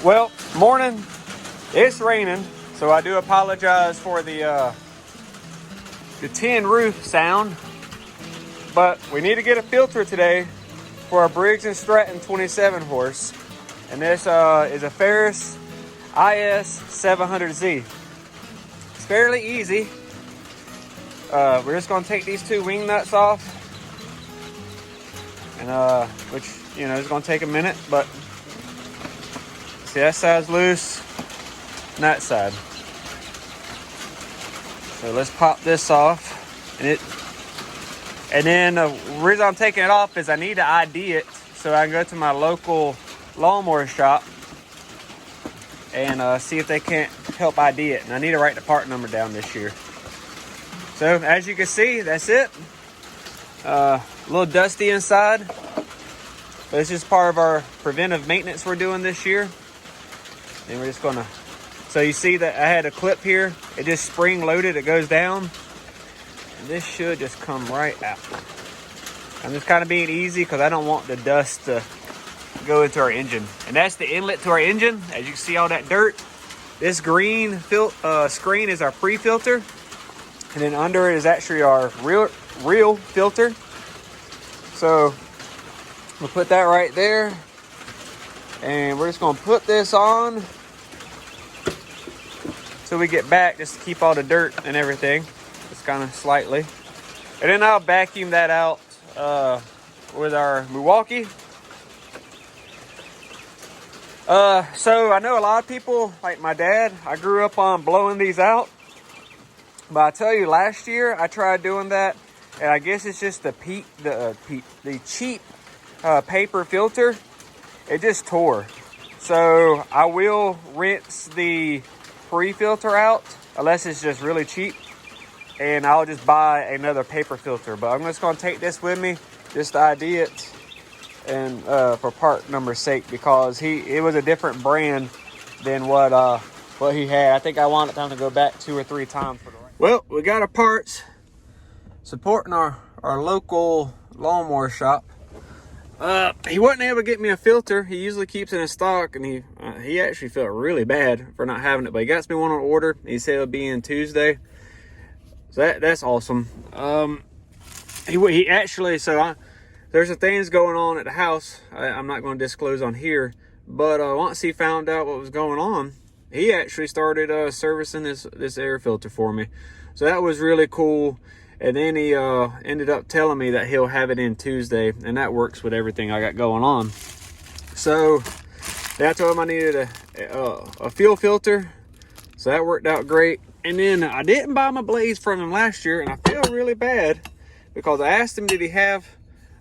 Well, morning. It's raining, so I do apologize for the tin roof sound. But we need to get a filter today for our Briggs & Stratton 27 horse, and this is a Ferris IS700 Z. It's fairly easy. We're just going to take these two wing nuts off, and which is going to take a minute, but see, that side's loose and that side. So let's pop this off, and then the reason I'm taking it off is I need to ID it so I can go to my local lawnmower shop and see if they can't help ID it. And I need to write the part number down this year. So as you can see, that's it. A little dusty inside, but it's just part of our preventive maintenance we're doing this year. And we're just gonna, so you see that I had a clip here, it just spring loaded, it goes down, and this should just come right out. I'm just kind of being easy because I don't want the dust to go into our engine. And that's the inlet to our engine. As you can see, all that dirt. This green screen is our pre-filter, and then under it is actually our real filter. So we'll put that right there, and we're just gonna put this on till we get back, just to keep all the dirt and everything, just kind of slightly. And then I'll vacuum that out with our Milwaukee. So I know a lot of people, like my dad, I grew up on blowing these out. But I tell you, last year I tried doing that, and I guess it's just the cheap paper filter. It just tore. So I will rinse the pre-filter out, unless it's just really cheap, and I'll just buy another paper filter. But I'm just going to take this with me just to ID it, and for part number's sake, because it was a different brand than what he had. I think I wanted time to go back 2 or 3 times for the right. Well, we got our parts supporting our local lawnmower shop. He wasn't able to get me a filter. He usually keeps it in stock, and he actually felt really bad for not having it, but he got me one on order. He said it'll be in Tuesday, so that's awesome. He actually, there's some things going on at the house I'm not going to disclose on here, but once he found out what was going on, he actually started servicing this air filter for me. So that was really cool. And then he ended up telling me that he'll have it in Tuesday, and that works with everything I got going on. So I told him I needed a fuel filter, so that worked out great. And then I didn't buy my blades from him last year, and I feel really bad because I asked him, did he have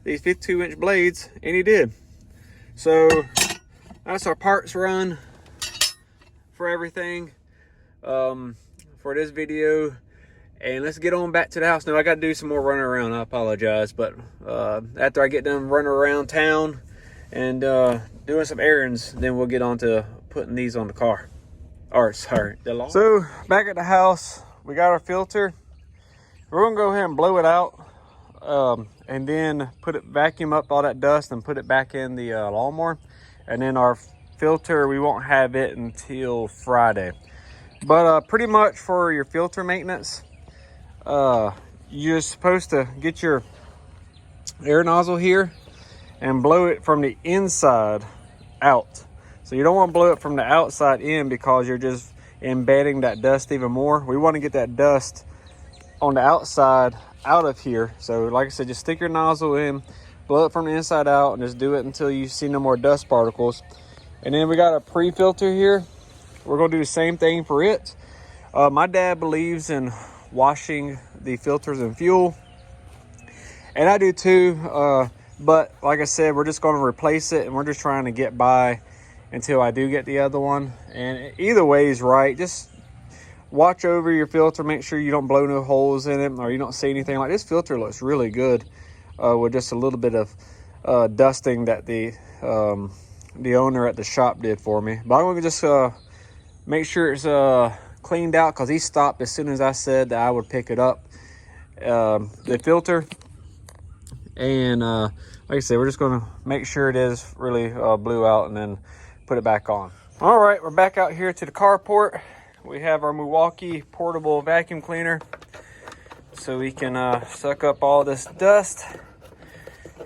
these 52-inch blades, and he did. So that's our parts run for everything for this video. And let's get on back to the house. Now, I got to do some more running around. I apologize. But after I get done running around town and doing some errands, then we'll get on to putting these on the car. Or, sorry, the lawn. So, back at the house, we got our filter. We're going to go ahead and blow it out. And then vacuum up all that dust and put it back in the lawnmower. And then our filter, we won't have it until Friday. But pretty much for your filter maintenance, you're supposed to get your air nozzle here and blow it from the inside out. So you don't want to blow it from the outside in, because you're just embedding that dust even more. We want to get that dust on the outside out of here. So like I said, just stick your nozzle in, blow it from the inside out, and just do it until you see no more dust particles. And then we got a pre-filter here. We're going to do the same thing for it. My dad believes in washing the filters in fuel, and I do too, but like I said, we're just going to replace it, and we're just trying to get by until I do get the other one. And either way is right. Just watch over your filter, make sure you don't blow no holes in it, or you don't see anything. Like, this filter looks really good with just a little bit of dusting that the owner at the shop did for me. But I'm going to just make sure it's cleaned out, because he stopped as soon as I said that I would pick it up, the filter. And like I said, we're just going to make sure it is really blew out, and then put it back on. All right, we're back out here to the carport. We have our Milwaukee portable vacuum cleaner, so we can suck up all this dust,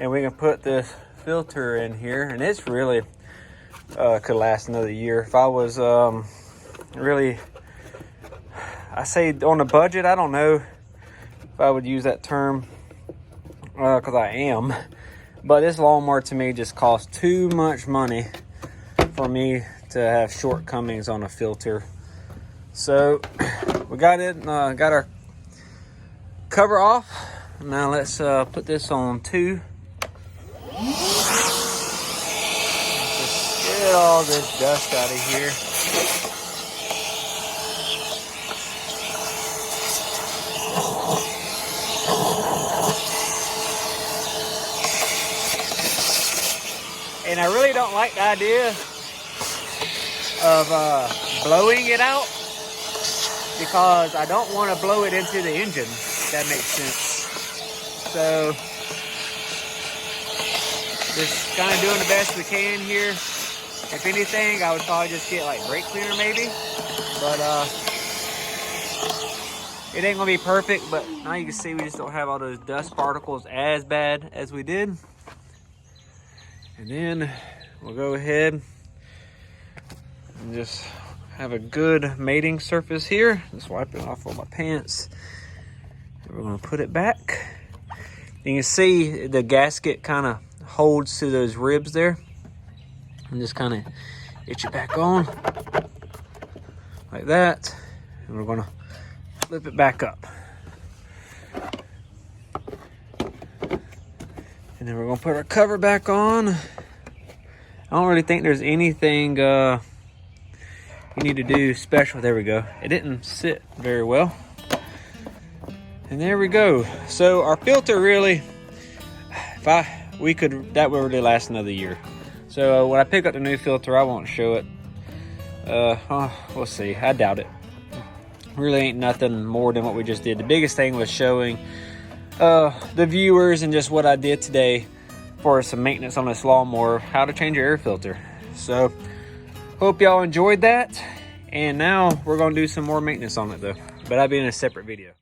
and we can put this filter in here, and it's really could last another year. If I was really, I say on a budget, I don't know if I would use that term, because I am, but this lawnmower to me just costs too much money for me to have shortcomings on a filter. So we got it, got our cover off. Now let's put this on 2. Just get all this dust out of here. And I really don't like the idea of blowing it out, because I don't want to blow it into the engine, if that makes sense. So just kind of doing the best we can here. If anything, I would probably just get like brake cleaner maybe, but it ain't gonna be perfect. But now you can see we just don't have all those dust particles as bad as we did. And then we'll go ahead and just have a good mating surface here. Just wipe it off on my pants. And we're gonna put it back. You can see the gasket kind of holds to those ribs there. And just kind of itch it back on like that. And we're gonna flip it back up. And then we're gonna put our cover back on. I don't really think there's anything you need to do special. There we go. It didn't sit very well. And there we go. So our filter really, that would really last another year. So when I pick up the new filter, I won't show it. We'll see. I doubt it. Really ain't nothing more than what we just did. The biggest thing was showing the viewers and just what I did today for some maintenance on this lawnmower, how to change your air filter. So hope y'all enjoyed that, and now we're gonna do some more maintenance on it though, but that'll be in a separate video.